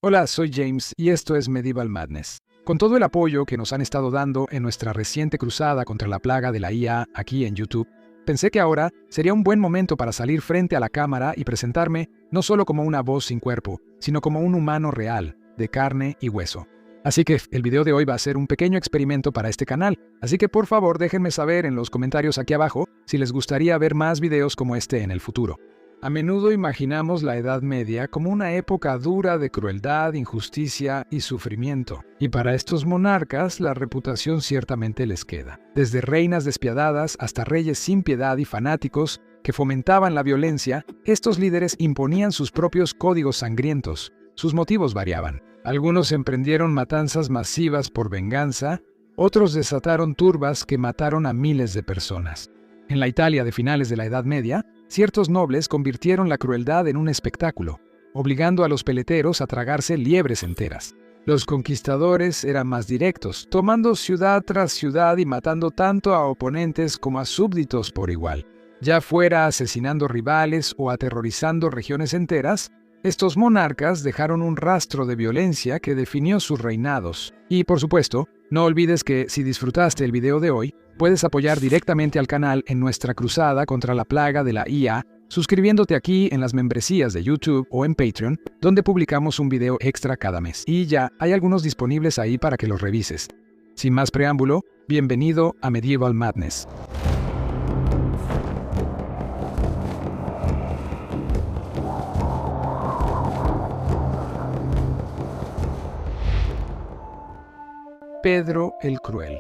Hola, soy James y esto es Medieval Madness. Con todo el apoyo que nos han estado dando en nuestra reciente cruzada contra la plaga de la IA aquí en YouTube, pensé que ahora sería un buen momento para salir frente a la cámara y presentarme no solo como una voz sin cuerpo, sino como un humano real, de carne y hueso. Así que el video de hoy va a ser un pequeño experimento para este canal, así que por favor déjenme saber en los comentarios aquí abajo si les gustaría ver más videos como este en el futuro. A menudo imaginamos la Edad Media como una época dura de crueldad, injusticia y sufrimiento. Y para estos monarcas la reputación ciertamente les queda. Desde reinas despiadadas hasta reyes sin piedad y fanáticos que fomentaban la violencia, estos líderes imponían sus propios códigos sangrientos. Sus motivos variaban. Algunos emprendieron matanzas masivas por venganza, otros desataron turbas que mataron a miles de personas. En la Italia de finales de la Edad Media, ciertos nobles convirtieron la crueldad en un espectáculo, obligando a los peleteros a tragarse liebres enteras. Los conquistadores eran más directos, tomando ciudad tras ciudad y matando tanto a oponentes como a súbditos por igual. Ya fuera asesinando rivales o aterrorizando regiones enteras, estos monarcas dejaron un rastro de violencia que definió sus reinados. Y, por supuesto, no olvides que si disfrutaste el video de hoy, puedes apoyar directamente al canal en nuestra cruzada contra la plaga de la IA, suscribiéndote aquí en las membresías de YouTube o en Patreon, donde publicamos un video extra cada mes. Y ya, hay algunos disponibles ahí para que los revises. Sin más preámbulo, bienvenido a Medieval Madness. Pedro el Cruel.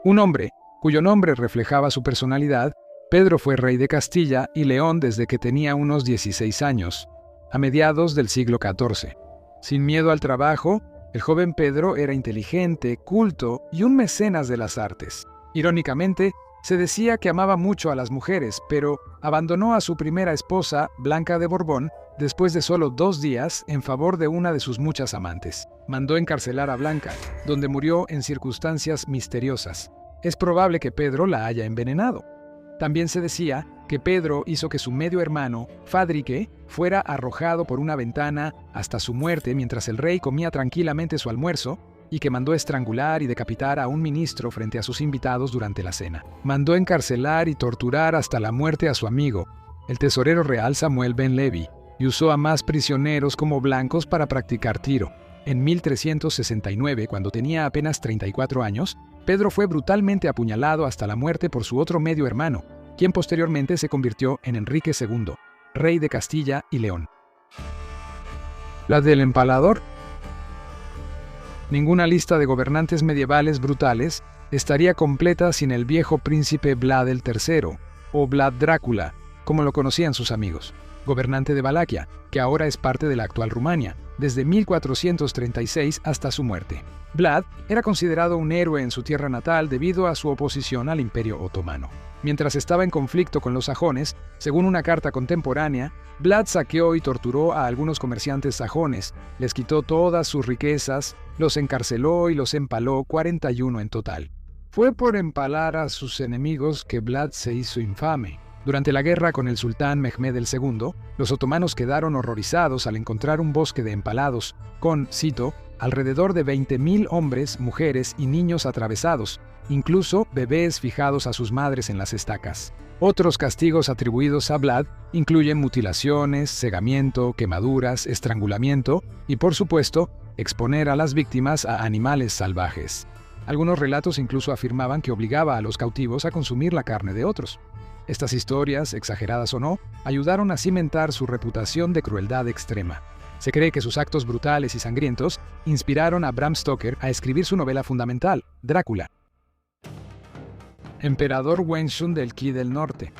Un hombre, cuyo nombre reflejaba su personalidad, Pedro fue rey de Castilla y León desde que tenía unos 16 años, a mediados del siglo XIV. Sin miedo al trabajo, el joven Pedro era inteligente, culto y un mecenas de las artes. Irónicamente, se decía que amaba mucho a las mujeres, pero abandonó a su primera esposa, Blanca de Borbón, después de solo 2 días en favor de una de sus muchas amantes. Mandó encarcelar a Blanca, donde murió en circunstancias misteriosas. Es probable que Pedro la haya envenenado. También se decía que Pedro hizo que su medio hermano, Fadrique, fuera arrojado por una ventana hasta su muerte mientras el rey comía tranquilamente su almuerzo, y que mandó estrangular y decapitar a un ministro frente a sus invitados durante la cena. Mandó encarcelar y torturar hasta la muerte a su amigo, el tesorero real Samuel ben Levi, y usó a más prisioneros como blancos para practicar tiro. En 1369, cuando tenía apenas 34 años, Pedro fue brutalmente apuñalado hasta la muerte por su otro medio hermano, quien posteriormente se convirtió en Enrique II, rey de Castilla y León. La del empalador. Ninguna lista de gobernantes medievales brutales estaría completa sin el viejo príncipe Vlad el III, o Vlad Drácula, como lo conocían sus amigos, gobernante de Valaquia, que ahora es parte de la actual Rumania, desde 1436 hasta su muerte. Vlad era considerado un héroe en su tierra natal debido a su oposición al Imperio Otomano. Mientras estaba en conflicto con los sajones, según una carta contemporánea, Vlad saqueó y torturó a algunos comerciantes sajones, les quitó todas sus riquezas, los encarceló y los empaló 41 en total. Fue por empalar a sus enemigos que Vlad se hizo infame. Durante la guerra con el sultán Mehmed II, los otomanos quedaron horrorizados al encontrar un bosque de empalados, con, cito, alrededor de 20.000 hombres, mujeres y niños atravesados, incluso bebés fijados a sus madres en las estacas. Otros castigos atribuidos a Vlad incluyen mutilaciones, cegamiento, quemaduras, estrangulamiento y, por supuesto, exponer a las víctimas a animales salvajes. Algunos relatos incluso afirmaban que obligaba a los cautivos a consumir la carne de otros. Estas historias, exageradas o no, ayudaron a cimentar su reputación de crueldad extrema. Se cree que sus actos brutales y sangrientos inspiraron a Bram Stoker a escribir su novela fundamental, Drácula. Emperador Wenzhun del Qi del Norte.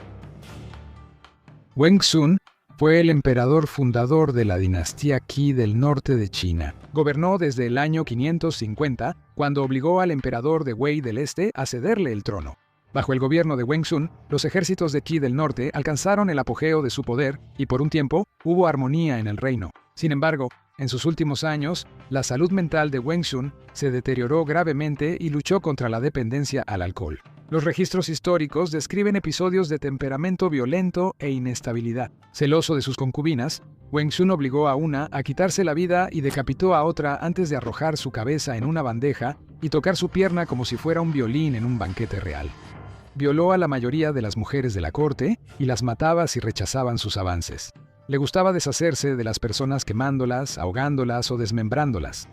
Wenzhun fue el emperador fundador de la dinastía Qi del norte de China. Gobernó desde el año 550, cuando obligó al emperador de Wei del Este a cederle el trono. Bajo el gobierno de Wenzhun, los ejércitos de Qi del norte alcanzaron el apogeo de su poder y por un tiempo hubo armonía en el reino. Sin embargo, En sus últimos años, la salud mental de Wengsun se deterioró gravemente y luchó contra la dependencia al alcohol. Los registros históricos describen episodios de temperamento violento e inestabilidad. Celoso de sus concubinas, Wengsun obligó a una a quitarse la vida y decapitó a otra antes de arrojar su cabeza en una bandeja y tocar su pierna como si fuera un violín en un banquete real. Violó a la mayoría de las mujeres de la corte y las mataba si rechazaban sus avances. Le gustaba deshacerse de las personas quemándolas, ahogándolas o desmembrándolas.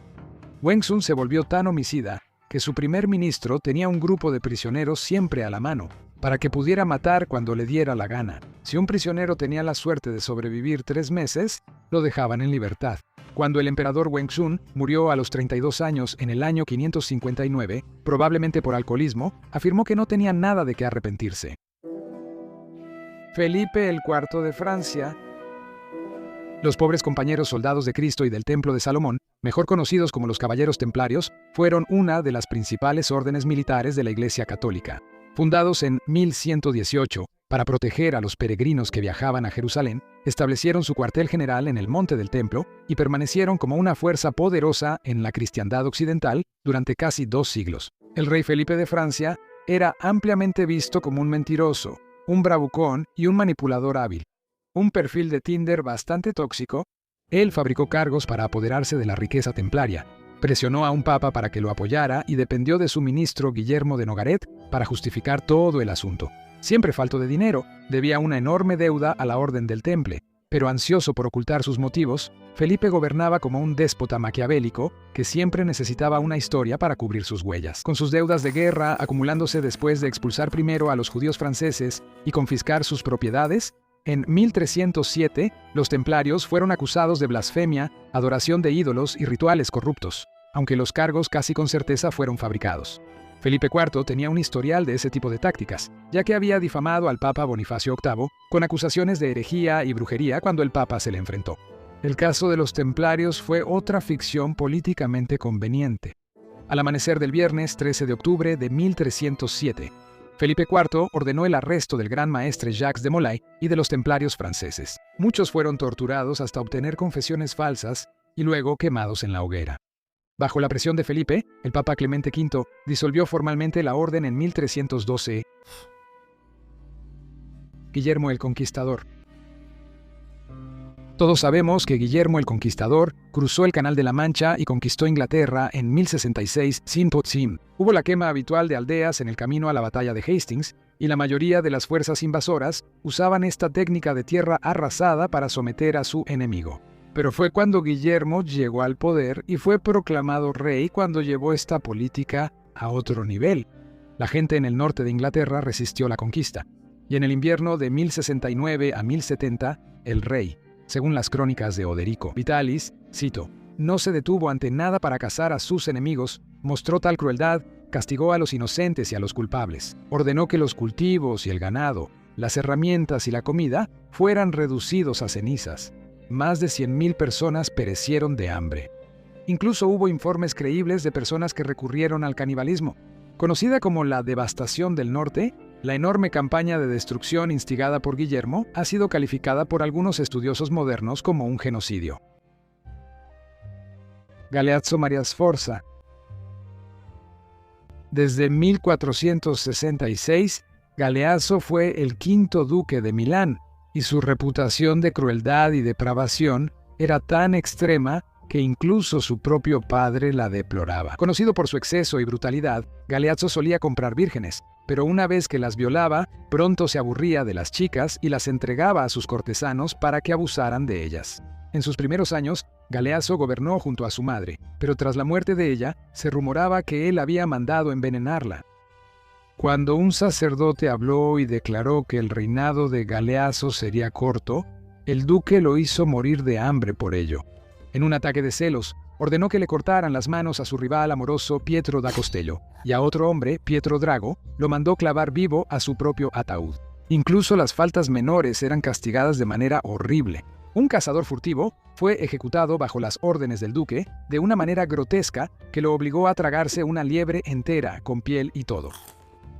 Wengsun se volvió tan homicida que su primer ministro tenía un grupo de prisioneros siempre a la mano, para que pudiera matar cuando le diera la gana. Si un prisionero tenía la suerte de sobrevivir 3 meses, lo dejaban en libertad. Cuando el emperador Wengsun murió a los 32 años en el año 559, probablemente por alcoholismo, afirmó que no tenía nada de qué arrepentirse. Felipe IV de Francia. Los pobres compañeros soldados de Cristo y del Templo de Salomón, mejor conocidos como los Caballeros Templarios, fueron una de las principales órdenes militares de la Iglesia Católica. Fundados en 1118, para proteger a los peregrinos que viajaban a Jerusalén, establecieron su cuartel general en el Monte del Templo y permanecieron como una fuerza poderosa en la cristiandad occidental durante casi 2 siglos. El rey Felipe de Francia era ampliamente visto como un mentiroso, un bravucón y un manipulador hábil. Un perfil de Tinder bastante tóxico, él fabricó cargos para apoderarse de la riqueza templaria, presionó a un papa para que lo apoyara y dependió de su ministro Guillermo de Nogaret para justificar todo el asunto. Siempre falto de dinero, debía una enorme deuda a la Orden del Temple, pero ansioso por ocultar sus motivos, Felipe gobernaba como un déspota maquiavélico que siempre necesitaba una historia para cubrir sus huellas. Con sus deudas de guerra acumulándose después de expulsar primero a los judíos franceses y confiscar sus propiedades, en 1307, los templarios fueron acusados de blasfemia, adoración de ídolos y rituales corruptos, aunque los cargos casi con certeza fueron fabricados. Felipe IV tenía un historial de ese tipo de tácticas, ya que había difamado al Papa Bonifacio VIII con acusaciones de herejía y brujería cuando el Papa se le enfrentó. El caso de los templarios fue otra ficción políticamente conveniente. Al amanecer del viernes 13 de octubre de 1307, Felipe IV ordenó el arresto del gran maestre Jacques de Molay y de los templarios franceses. Muchos fueron torturados hasta obtener confesiones falsas y luego quemados en la hoguera. Bajo la presión de Felipe, el Papa Clemente V disolvió formalmente la orden en 1312. Guillermo el Conquistador. Todos sabemos que Guillermo el Conquistador cruzó el Canal de la Mancha y conquistó Inglaterra en 1066 sin Potsdam. Hubo la quema habitual de aldeas en el camino a la batalla de Hastings, y la mayoría de las fuerzas invasoras usaban esta técnica de tierra arrasada para someter a su enemigo. Pero fue cuando Guillermo llegó al poder y fue proclamado rey cuando llevó esta política a otro nivel. La gente en el norte de Inglaterra resistió la conquista, y en el invierno de 1069 a 1070, el rey, según las crónicas de Oderico Vitalis, cito, no se detuvo ante nada para cazar a sus enemigos, mostró tal crueldad, castigó a los inocentes y a los culpables, ordenó que los cultivos y el ganado, las herramientas y la comida fueran reducidos a cenizas. Más de 100.000 personas perecieron de hambre. Incluso hubo informes creíbles de personas que recurrieron al canibalismo. Conocida como la devastación del norte, la enorme campaña de destrucción instigada por Guillermo ha sido calificada por algunos estudiosos modernos como un genocidio. Galeazzo Maria Sforza. Desde 1466, Galeazzo fue el quinto duque de Milán, y su reputación de crueldad y depravación era tan extrema que incluso su propio padre la deploraba. Conocido por su exceso y brutalidad, Galeazzo solía comprar vírgenes, pero una vez que las violaba, pronto se aburría de las chicas y las entregaba a sus cortesanos para que abusaran de ellas. En sus primeros años, Galeazzo gobernó junto a su madre, pero tras la muerte de ella, se rumoraba que él había mandado envenenarla. Cuando un sacerdote habló y declaró que el reinado de Galeazzo sería corto, el duque lo hizo morir de hambre por ello. En un ataque de celos, ordenó que le cortaran las manos a su rival amoroso Pietro da Costello, y a otro hombre, Pietro Drago, lo mandó clavar vivo a su propio ataúd. Incluso las faltas menores eran castigadas de manera horrible. Un cazador furtivo fue ejecutado bajo las órdenes del duque de una manera grotesca que lo obligó a tragarse una liebre entera con piel y todo.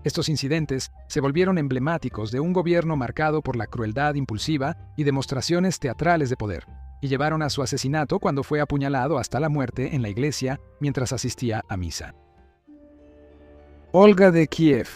Estos incidentes se volvieron emblemáticos de un gobierno marcado por la crueldad impulsiva y demostraciones teatrales de poder. y llevaron a su asesinato cuando fue apuñalado hasta la muerte en la iglesia mientras asistía a misa. Olga de Kiev.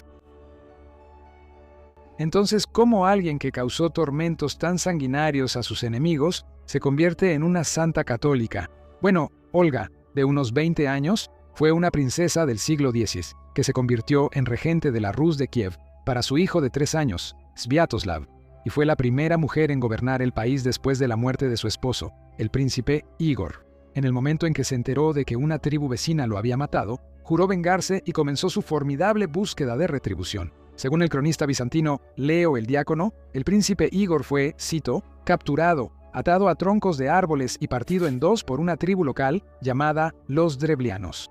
Entonces, ¿cómo alguien que causó tormentos tan sanguinarios a sus enemigos se convierte en una santa católica? Bueno, Olga, de unos 20 años, fue una princesa del siglo X, que se convirtió en regente de la Rus de Kiev para su hijo de 3 años, Sviatoslav, y fue la primera mujer en gobernar el país después de la muerte de su esposo, el príncipe Igor. En el momento en que se enteró de que una tribu vecina lo había matado, juró vengarse y comenzó su formidable búsqueda de retribución. Según el cronista bizantino Leo el Diácono, el príncipe Igor fue, cito, capturado, atado a troncos de árboles y partido en 2 por una tribu local llamada los Drevlianos.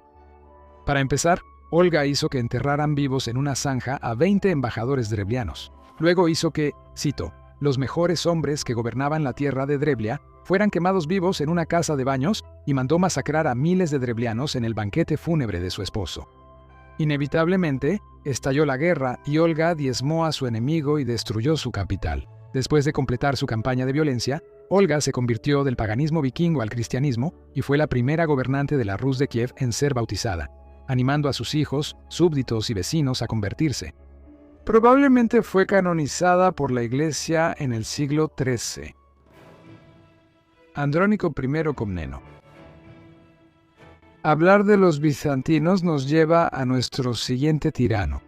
Para empezar, Olga hizo que enterraran vivos en una zanja a 20 embajadores drevlianos. Luego hizo que, cito, los mejores hombres que gobernaban la tierra de Drevlia fueran quemados vivos en una casa de baños y mandó masacrar a miles de drevlianos en el banquete fúnebre de su esposo. Inevitablemente, estalló la guerra y Olga diezmó a su enemigo y destruyó su capital. Después de completar su campaña de violencia, Olga se convirtió del paganismo vikingo al cristianismo y fue la primera gobernante de la Rus de Kiev en ser bautizada, animando a sus hijos, súbditos y vecinos a convertirse. Probablemente fue canonizada por la Iglesia en el siglo XIII. Andrónico I Comneno. Hablar de los bizantinos nos lleva a nuestro siguiente tirano.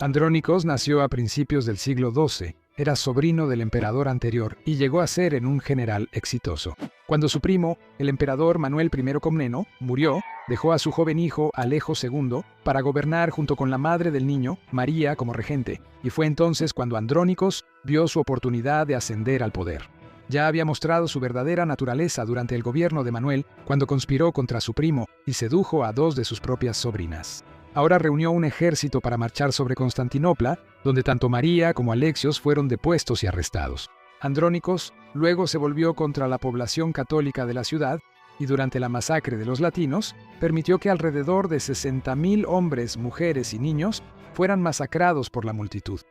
Andrónicos nació a principios del siglo XII, era sobrino del emperador anterior y llegó a ser un general exitoso. Cuando su primo, el emperador Manuel I Comneno, murió, dejó a su joven hijo Alejo II para gobernar junto con la madre del niño, María, como regente, y fue entonces cuando Andrónicos vio su oportunidad de ascender al poder. Ya había mostrado su verdadera naturaleza durante el gobierno de Manuel, cuando conspiró contra su primo y sedujo a 2 de sus propias sobrinas. Ahora reunió un ejército para marchar sobre Constantinopla, donde tanto María como Alexios fueron depuestos y arrestados. Andrónicos luego se volvió contra la población católica de la ciudad y durante la masacre de los latinos, permitió que alrededor de 60.000 hombres, mujeres y niños fueran masacrados por la multitud.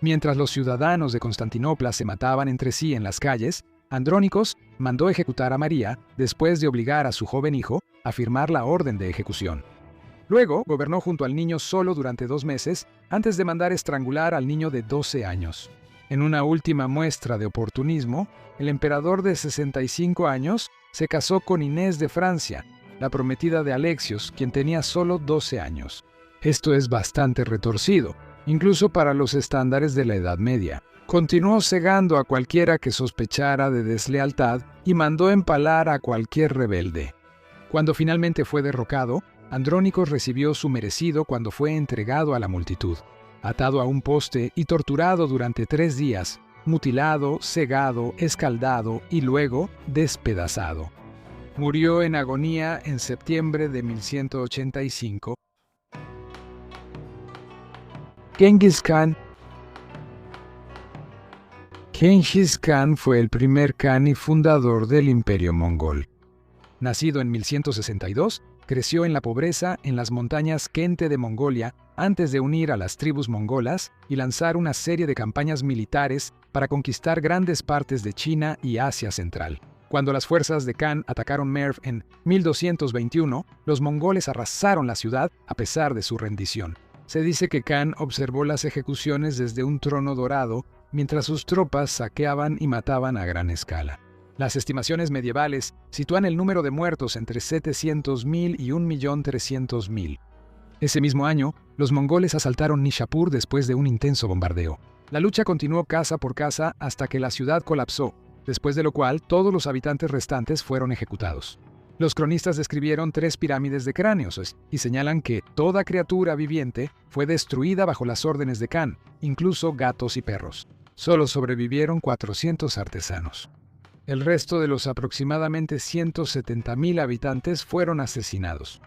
Mientras los ciudadanos de Constantinopla se mataban entre sí en las calles, Andrónicos mandó ejecutar a María después de obligar a su joven hijo a firmar la orden de ejecución. Luego gobernó junto al niño solo durante 2 meses antes de mandar estrangular al niño de 12 años. En una última muestra de oportunismo, el emperador de 65 años se casó con Inés de Francia, la prometida de Alexios, quien tenía solo 12 años. Esto es bastante retorcido, incluso para los estándares de la Edad Media. Continuó cegando a cualquiera que sospechara de deslealtad y mandó empalar a cualquier rebelde. Cuando finalmente fue derrocado, Andrónicos recibió su merecido cuando fue entregado a la multitud, atado a un poste y torturado durante 3 días, mutilado, cegado, escaldado y luego despedazado. Murió en agonía en septiembre de 1185. Genghis Khan. Genghis Khan fue el primer Khan y fundador del Imperio Mongol. Nacido en 1162, creció en la pobreza en las montañas Khente de Mongolia antes de unir a las tribus mongolas y lanzar una serie de campañas militares para conquistar grandes partes de China y Asia Central. Cuando las fuerzas de Khan atacaron Merv en 1221, los mongoles arrasaron la ciudad a pesar de su rendición. Se dice que Khan observó las ejecuciones desde un trono dorado mientras sus tropas saqueaban y mataban a gran escala. Las estimaciones medievales sitúan el número de muertos entre 700.000 y 1.300.000. Ese mismo año, los mongoles asaltaron Nishapur después de un intenso bombardeo. La lucha continuó casa por casa hasta que la ciudad colapsó, después de lo cual todos los habitantes restantes fueron ejecutados. Los cronistas describieron 3 pirámides de cráneos y señalan que toda criatura viviente fue destruida bajo las órdenes de Khan, incluso gatos y perros. Solo sobrevivieron 400 artesanos. El resto de los aproximadamente 170.000 habitantes fueron asesinados.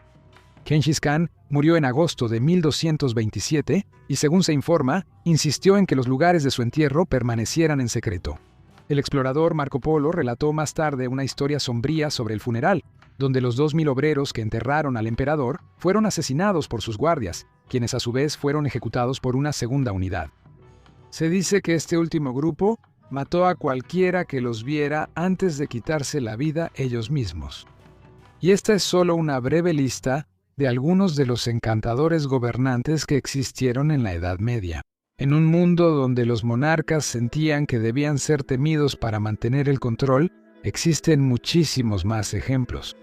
Genghis Khan murió en agosto de 1227 y, según se informa, insistió en que los lugares de su entierro permanecieran en secreto. El explorador Marco Polo relató más tarde una historia sombría sobre el funeral, donde los 2.000 obreros que enterraron al emperador fueron asesinados por sus guardias, quienes a su vez fueron ejecutados por una segunda unidad. Se dice que este último grupo mató a cualquiera que los viera antes de quitarse la vida ellos mismos. Y esta es solo una breve lista de algunos de los encantadores gobernantes que existieron en la Edad Media. En un mundo donde los monarcas sentían que debían ser temidos para mantener el control, existen muchísimos más ejemplos.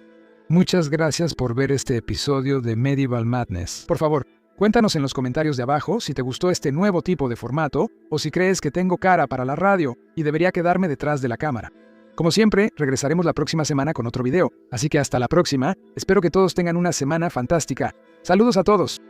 Muchas gracias por ver este episodio de Medieval Madness. Por favor, cuéntanos en los comentarios de abajo si te gustó este nuevo tipo de formato o si crees que tengo cara para la radio y debería quedarme detrás de la cámara. Como siempre, regresaremos la próxima semana con otro video, así que hasta la próxima. Espero que todos tengan una semana fantástica. ¡Saludos a todos!